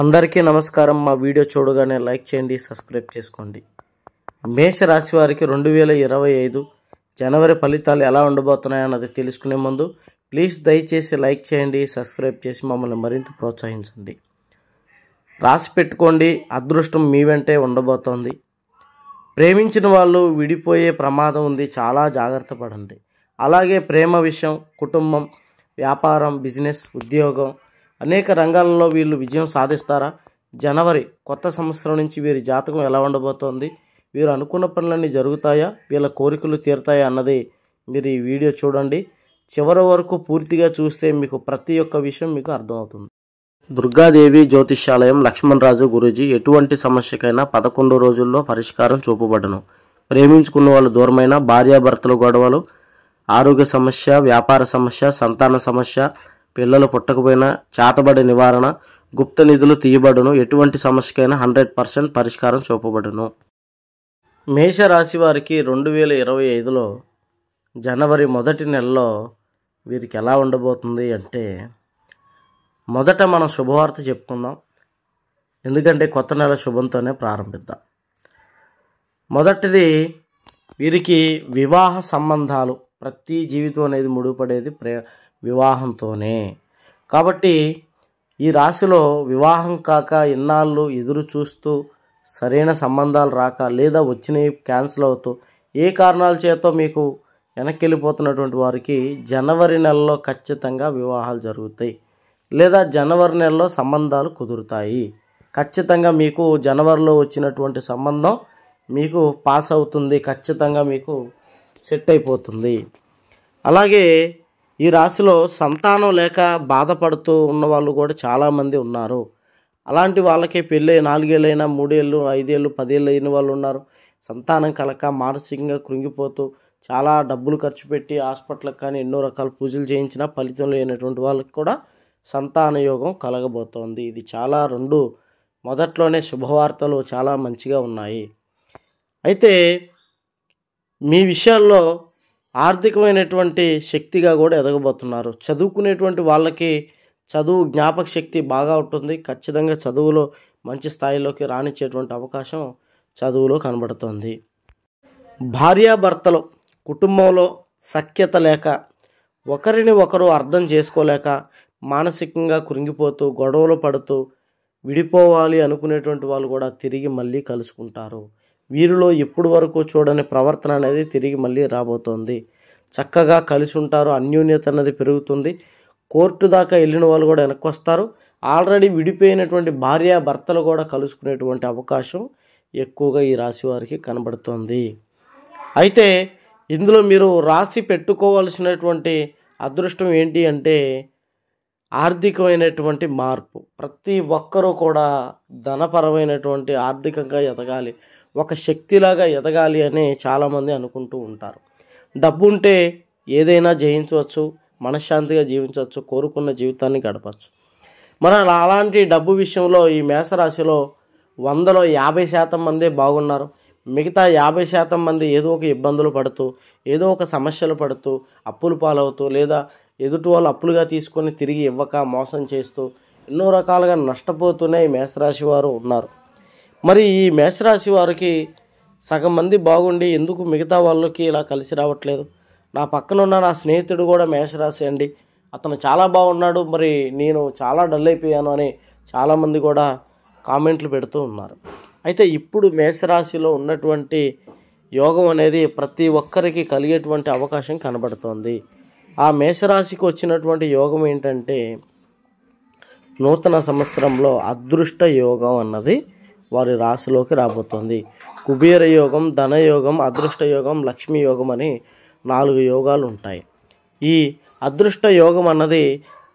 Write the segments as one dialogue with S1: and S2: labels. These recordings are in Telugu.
S1: అందరికీ నమస్కారం. మా వీడియో చూడగానే లైక్ చేయండి, సబ్స్క్రైబ్ చేసుకోండి. మేష రాశి వారికి 2025 జనవరి ఫలితాలు ఎలా ఉండబోతున్నాయో అన్నది తెలుసుకునే ముందు ప్లీజ్ దయచేసి లైక్ చేయండి, సబ్స్క్రైబ్ చేసి మమ్మల్ని మరింత ప్రోత్సహించండి. రాసి పెట్టుకోండి, అదృష్టం మీ వెంటే ఉండబోతోంది. ప్రేమించిన వాళ్ళు విడిపోయే ప్రమాదం ఉంది, చాలా జాగ్రత్త పడండి. అలాగే ప్రేమ విషయం, కుటుంబం, వ్యాపారం, బిజినెస్, ఉద్యోగం అనేక రంగాలలో వీళ్ళు విజయం సాధిస్తారా? జనవరి కొత్త సంవత్సరం నుంచి వీరి జాతకం ఎలా ఉండబోతోంది? వీరు అనుకున్న పనులన్నీ జరుగుతాయా? వీళ్ళ కోరికలు తీరుతాయా అన్నది మీరు ఈ వీడియో చూడండి. చివరి వరకు పూర్తిగా చూస్తే మీకు ప్రతి ఒక్క విషయం మీకు అర్థమవుతుంది. దుర్గాదేవి జ్యోతిష్యాలయం, లక్ష్మణరాజు గురూజీ. ఎటువంటి సమస్యకైనా 11 రోజుల్లో పరిష్కారం చూపబడను. ప్రేమించుకున్న వాళ్ళు దూరమైన, భార్యాభర్తల గొడవలు, ఆరోగ్య సమస్య, వ్యాపార సమస్య, సంతాన సమస్య, పిల్లలు పుట్టకపోయినా చేతబడి నివారణ, గుప్త నిధులు తీయబడును. ఎటువంటి సమస్యకైనా 100% పరిష్కారం చూపబడును. మేషరాశి వారికి 2025లో జనవరి మొదటి నెలలో వీరికి ఎలా ఉండబోతుంది అంటే, మొదట మనం శుభవార్త చెప్పుకుందాం. ఎందుకంటే కొత్త నెల శుభంతోనే ప్రారంభిద్దాం. మొదటిది, వీరికి వివాహ సంబంధాలు. ప్రతి జీవితం అనేది ముడిపడేది వివాహంతోనే. కాబట్టి ఈ రాశిలో వివాహం కాక ఇన్నాళ్ళు ఎదురు చూస్తూ సరైన సంబంధాలు రాక, లేదా వచ్చినవి క్యాన్సిల్ అవుతూ ఏ కారణాల చేతో మీకు వెనక్కి వెళ్ళిపోతున్నటువంటి వారికి జనవరి నెలలో ఖచ్చితంగా వివాహాలు జరుగుతాయి, లేదా జనవరి నెలలో సంబంధాలు కుదురుతాయి. ఖచ్చితంగా మీకు జనవరిలో వచ్చినటువంటి సంబంధం మీకు పాస్ అవుతుంది, ఖచ్చితంగా మీకు సెట్ అయిపోతుంది. అలాగే ఈ రాశిలో సంతానం లేక బాధపడుతూ ఉన్న వాళ్ళు కూడా చాలామంది ఉన్నారు. అలాంటి వాళ్ళకి పెళ్ళి 4 ఏళ్ళైనా, 3 ఏళ్ళు, 5 ఏళ్ళు, 10 ఏళ్ళు అయిన వాళ్ళు ఉన్నారు. సంతానం కలక మానసికంగా కృంగిపోతూ చాలా డబ్బులు ఖర్చు పెట్టి హాస్పిటల్కి కానీ ఎన్నో రకాల పూజలు చేయించినా ఫలితం లేనటువంటి వాళ్ళకి కూడా సంతాన యోగం కలగబోతోంది. ఇది చాలా మొదట్లోనే శుభవార్తలు చాలా మంచిగా ఉన్నాయి. అయితే మీ విషయాల్లో ఆర్థికమైనటువంటి శక్తిగా కూడా ఎదగబోతున్నారు. చదువుకునేటువంటి వాళ్ళకి చదువు జ్ఞాపక శక్తి బాగా ఉంటుంది. ఖచ్చితంగా చదువులో మంచి స్థాయిలోకి రాణించేటువంటి అవకాశం చదువులో కనబడుతోంది. భార్యాభర్తలు కుటుంబంలో సఖ్యత లేక, ఒకరిని ఒకరు అర్థం చేసుకోలేక, మానసికంగా కృంగిపోతూ గొడవలు పడుతూ విడిపోవాలి అనుకునేటువంటి వాళ్ళు కూడా తిరిగి మళ్ళీ కలుసుకుంటారు. వీరిలో ఇప్పటి వరకు చూడని ప్రవర్తన అనేది తిరిగి మళ్ళీ రాబోతోంది. చక్కగా కలిసి ఉంటారు, అన్యోన్యత అనేది పెరుగుతుంది. కోర్టు దాకా వెళ్ళిన వాళ్ళు కూడా వెనక్కి వస్తారు. ఆల్రెడీ విడిపోయినటువంటి భార్యాభర్తలు కూడా కలుసుకునేటువంటి అవకాశం ఎక్కువగా ఈ రాశి వారికి కనబడుతోంది. అయితే ఇందులో మీరు రాసి పెట్టుకోవాల్సినటువంటి అదృష్టం ఏంటి అంటే, ఆర్థికమైనటువంటి మార్పు. ప్రతి ఒక్కరూ కూడా ధనపరమైనటువంటి ఆర్థికంగా ఎదగాలి, ఒక శక్తిలాగా ఎదగాలి అని చాలామంది అనుకుంటూ ఉంటారు. డబ్బు ఉంటే ఏదైనా జయించవచ్చు, మనశ్శాంతిగా జీవించవచ్చు, కోరుకున్న జీవితాన్ని గడపచ్చు. మరి అలాంటి డబ్బు విషయంలో ఈ మేషరాశిలో 100లో 50% మందే బాగున్నారు. మిగతా 50% మంది ఏదో ఒక ఇబ్బందులు పడుతూ, ఏదో ఒక సమస్యలు పడుతూ, అప్పులు పాలవుతూ, లేదా ఎదుటి వాళ్ళు అప్పులుగా తీసుకొని తిరిగి ఇవ్వక మోసం చేస్తూ ఎన్నో రకాలుగా నష్టపోతూనే ఈ మేషరాశి వారు ఉన్నారు. మరి ఈ మేషరాశి వారికి సగం మంది బాగుండి ఎందుకు మిగతా వాళ్ళకి ఇలా కలిసి రావట్లేదు? నా పక్కన ఉన్న నా స్నేహితుడు కూడా మేషరాశి అండి, అతను చాలా బాగున్నాడు, మరి నేను చాలా డల్ అయిపోయాను అని చాలామంది కూడా కామెంట్లు పెడుతూ ఉన్నారు. అయితే ఇప్పుడు మేషరాశిలో ఉన్నటువంటి యోగం అనేది ప్రతి ఒక్కరికి కలిగేటువంటి అవకాశం కనబడుతోంది. ఆ మేషరాశికి వచ్చినటువంటి యోగం ఏంటంటే, నూతన సంవత్సరంలో అదృష్ట యోగం అన్నది వారి రాశిలోకి రాబోతోంది. కుబేర యోగం, ధనయోగం, అదృష్ట యోగం, లక్ష్మీ యోగం అని 4 యోగాలు ఉంటాయి. ఈ అదృష్ట యోగం అన్నది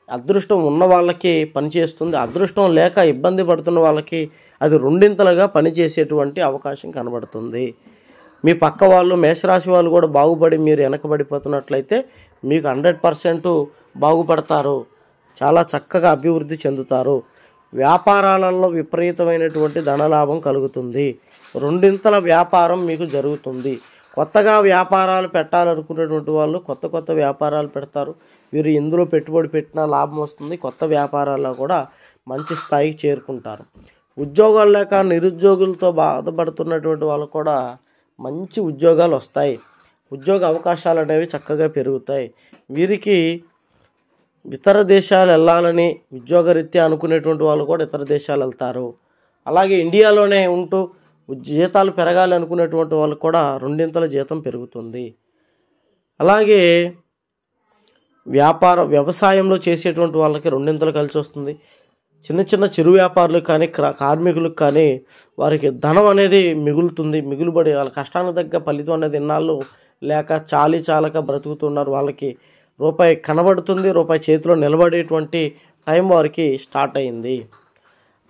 S1: అదృష్టం ఉన్న వాళ్ళకి పనిచేస్తుంది, అదృష్టం లేక ఇబ్బంది పడుతున్న వాళ్ళకి అది 2 పనిచేసేటువంటి అవకాశం కనబడుతుంది. మీ పక్క వాళ్ళు మేషరాశి వాళ్ళు కూడా బాగుపడి మీరు వెనకబడిపోతున్నట్లయితే మీకు 100% బాగుపడతారు, చాలా చక్కగా అభివృద్ధి చెందుతారు. వ్యాపారాలలో విపరీతమైనటువంటి ధనలాభం కలుగుతుంది. 2 వ్యాపారం మీకు జరుగుతుంది. కొత్తగా వ్యాపారాలు పెట్టాలనుకునేటువంటి వాళ్ళు కొత్త వ్యాపారాలు పెడతారు. వీరు ఎందులో పెట్టుబడి పెట్టినా లాభం వస్తుంది. కొత్త వ్యాపారాల్లో కూడా మంచి స్థాయికి చేరుకుంటారు. ఉద్యోగాలు లేక నిరుద్యోగులతో బాధపడుతున్నటువంటి వాళ్ళు కూడా మంచి ఉద్యోగాలు వస్తాయి. ఉద్యోగ అవకాశాలు అనేవి చక్కగా పెరుగుతాయి. వీరికి ఇతర దేశాలు వెళ్ళాలని ఉద్యోగరీత్యా అనుకునేటువంటి వాళ్ళు కూడా ఇతర దేశాలు వెళ్తారు. అలాగే ఇండియాలోనే ఉంటూ జీతాలు పెరగాలి అనుకునేటువంటి వాళ్ళు కూడా రెండింతల జీతం పెరుగుతుంది. అలాగే వ్యవసాయంలో చేసేటువంటి వాళ్ళకి రెండింతలు కలిసి వస్తుంది. చిన్న చిన్న చిరు వ్యాపారులకు కానీ కార్మికులకు కానీ వారికి ధనం అనేది మిగులుతుంది. మిగులుబడి వాళ్ళ కష్టానికి తగ్గ ఫలితం అనేది ఇన్నాళ్ళు లేక చాలక బ్రతుకుతున్నారు. వాళ్ళకి రూపాయి కనబడుతుంది, రూపాయి చేతిలో నిలబడేటువంటి టైం వారికి స్టార్ట్ అయింది.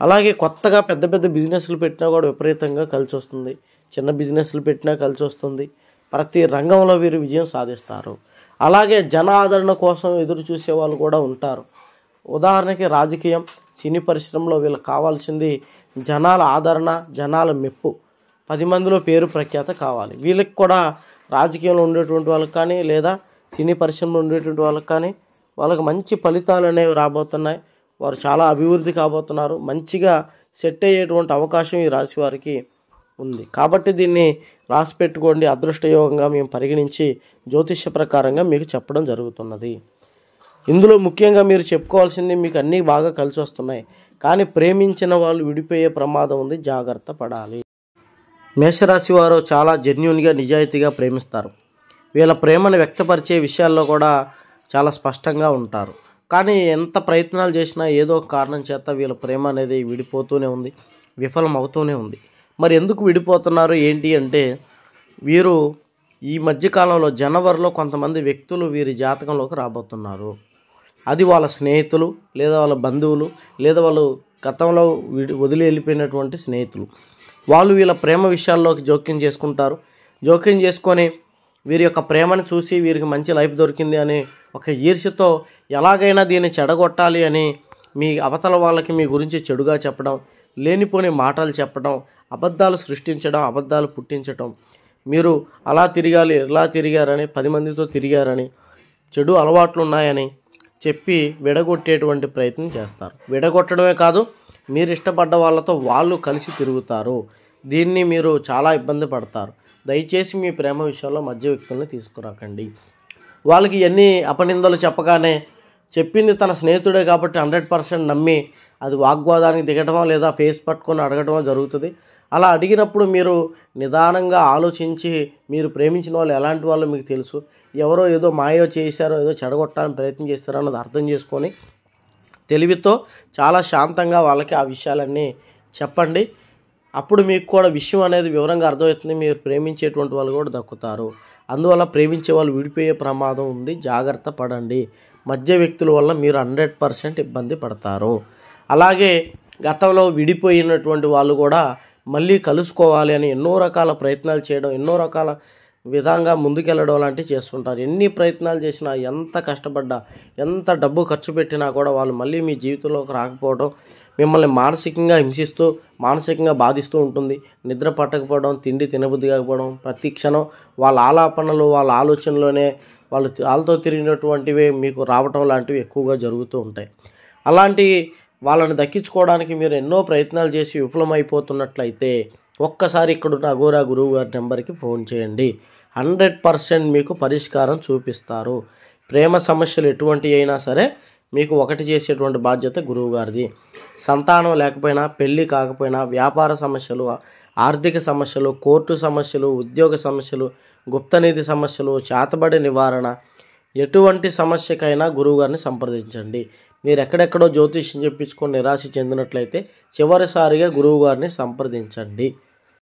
S1: అలాగే కొత్తగా పెద్ద పెద్ద బిజినెస్లు పెట్టినా కూడా విపరీతంగా కలిసి వస్తుంది. చిన్న బిజినెస్లు పెట్టినా కలిసి వస్తుంది. ప్రతి రంగంలో వీరు విజయం సాధిస్తారు. అలాగే జన ఆదరణ కోసం ఎదురు చూసే వాళ్ళు కూడా ఉంటారు. ఉదాహరణకి రాజకీయం, సినీ పరిశ్రమలో వీళ్ళకి కావాల్సింది జనాల ఆదరణ, జనాల మెప్పు, 10 మందిలో పేరు ప్రఖ్యాత కావాలి. వీళ్ళకి కూడా రాజకీయంలో ఉండేటువంటి వాళ్ళకి కానీ లేదా సినీ పరిశ్రమలో ఉండేటువంటి వాళ్ళకి కానీ వాళ్ళకి మంచి ఫలితాలు అనేవి రాబోతున్నాయి. వారు చాలా అభివృద్ధి కాబోతున్నారు. మంచిగా సెట్ అయ్యేటువంటి అవకాశం ఈ రాశి వారికి ఉంది. కాబట్టి దీన్ని రాసి పెట్టుకోండి. అదృష్టయోగంగా మేము పరిగణించి జ్యోతిష్య ప్రకారంగా మీకు చెప్పడం జరుగుతున్నది. ఇందులో ముఖ్యంగా మీరు చెప్పుకోవాల్సింది మీకు అన్నీ బాగా కలిసి వస్తున్నాయి, కానీ ప్రేమించిన వాళ్ళు విడిపోయే ప్రమాదం ఉంది, జాగ్రత్త పడాలి. మేషరాశి వారు చాలా జెన్యూన్గా నిజాయితీగా ప్రేమిస్తారు. వీళ్ళ ప్రేమను వ్యక్తపరిచే విషయాల్లో కూడా చాలా స్పష్టంగా ఉంటారు. కానీ ఎంత ప్రయత్నాలు చేసినా ఏదో ఒక కారణం చేత వీళ్ళ ప్రేమ అనేది విడిపోతూనే ఉంది, విఫలం అవుతూనే ఉంది. మరి ఎందుకు విడిపోతున్నారు ఏంటి అంటే, వీరు ఈ మధ్యకాలంలో జనవరిలో కొంతమంది వ్యక్తులు వీరి జాతకంలోకి రాబోతున్నారు. అది వాళ్ళ స్నేహితులు లేదా వాళ్ళ బంధువులు లేదా వాళ్ళు గతంలో వదిలి వెళ్ళిపోయినటువంటి స్నేహితులు. వాళ్ళు వీళ్ళ ప్రేమ విషయాల్లోకి జోక్యం చేసుకుంటారు. జోక్యం చేసుకొని వీరి యొక్క ప్రేమను చూసి వీరికి మంచి లైఫ్ దొరికింది అని ఒక ఈర్ష్యతో ఎలాగైనా దీన్ని చెడగొట్టాలి అని మీ అవతల వాళ్ళకి మీ గురించి చెడుగా చెప్పడం, లేనిపోని మాటలు చెప్పడం, అబద్ధాలు సృష్టించడం, అబద్ధాలు పుట్టించడం, మీరు అలా తిరగాలి ఇలా తిరిగారని 10 మందితో తిరిగారని చెడు అలవాట్లు ఉన్నాయని చెప్పి విడగొట్టేటువంటి ప్రయత్నం చేస్తారు. విడగొట్టడమే కాదు, మీరు ఇష్టపడ్డ వాళ్ళతో వాళ్ళు కలిసి తిరుగుతారు. దీన్ని మీరు చాలా ఇబ్బంది పడతారు. దయచేసి మీ ప్రేమ విషయంలో మధ్య వ్యక్తుల్ని తీసుకురాకండి. వాళ్ళకి ఎన్ని అపనిందలు చెప్పగానే చెప్పింది తన స్నేహితుడే కాబట్టి 100% నమ్మి అది వాగ్వాదానికి దిగటమో లేదా ఫేస్ పట్టుకొని అడగటమో జరుగుతుంది. అలా అడిగినప్పుడు మీరు నిదానంగా ఆలోచించి మీరు ప్రేమించిన వాళ్ళు ఎలాంటి వాళ్ళు మీకు తెలుసు, ఎవరో ఏదో మాయో చేశారో ఏదో చెడగొట్టాలని ప్రయత్నం చేస్తారో అన్నది అర్థం చేసుకొని తెలివితో చాలా శాంతంగా వాళ్ళకి ఆ విషయాలన్నీ చెప్పండి. అప్పుడు మీకు కూడా విషయం అనేది వివరంగా అర్థమవుతుంది. మీరు ప్రేమించేటువంటి వాళ్ళు కూడా దక్కుతారు. అందువల్ల ప్రేమించే వాళ్ళు విడిపోయే ప్రమాదం ఉంది, జాగ్రత్త పడండి. మధ్య వ్యక్తుల వల్ల మీరు 100% ఇబ్బంది పడతారు. అలాగే గతంలో విడిపోయినటువంటి వాళ్ళు కూడా మళ్ళీ కలుసుకోవాలి అని ఎన్నో రకాల ప్రయత్నాలు చేయడం, ఎన్నో రకాల విధంగా ముందుకెళ్ళడం లాంటివి చేస్తుంటారు. ఎన్ని ప్రయత్నాలు చేసినా, ఎంత కష్టపడ్డా, ఎంత డబ్బు ఖర్చు పెట్టినా కూడా వాళ్ళు మళ్ళీ మీ జీవితంలోకి రాకపోవడం మిమ్మల్ని మానసికంగా హింసిస్తూ, మానసికంగా బాధిస్తూ ఉంటుంది. నిద్ర పట్టకపోవడం, తిండి తినబుద్ధి కాకపోవడం, ప్రతి క్షణం వాళ్ళ ఆలాపనలు, వాళ్ళ ఆలోచనలోనే వాళ్ళతో తిరిగినటువంటివి మీకు రావటం లాంటివి ఎక్కువగా జరుగుతూ ఉంటాయి. అలాంటి వాళ్ళని దక్కించుకోవడానికి మీరు ఎన్నో ప్రయత్నాలు చేసి విఫలమైపోతున్నట్లయితే ఒక్కసారి ఇక్కడున్న అఘోరా గురువు గారి నెంబర్కి ఫోన్ చేయండి. 100% మీకు పరిష్కారం చూపిస్తారు. ప్రేమ సమస్యలు ఎటువంటి అయినా సరే మీకు ఒకటి చేసేటువంటి బాధ్యత గురువు గారిది. సంతానం లేకపోయినా, పెళ్ళి కాకపోయినా, వ్యాపార సమస్యలు, ఆర్థిక సమస్యలు, కోర్టు సమస్యలు, ఉద్యోగ సమస్యలు, గుప్తనిధి సమస్యలు, చేతబడి నివారణ, ఎటువంటి సమస్యకైనా గురువుగారిని సంప్రదించండి. మీరు ఎక్కడెక్కడో జ్యోతిష్యం చెప్పించుకొని నిరాశ చెందినట్లయితే చివరిసారిగా గురువుగారిని సంప్రదించండి.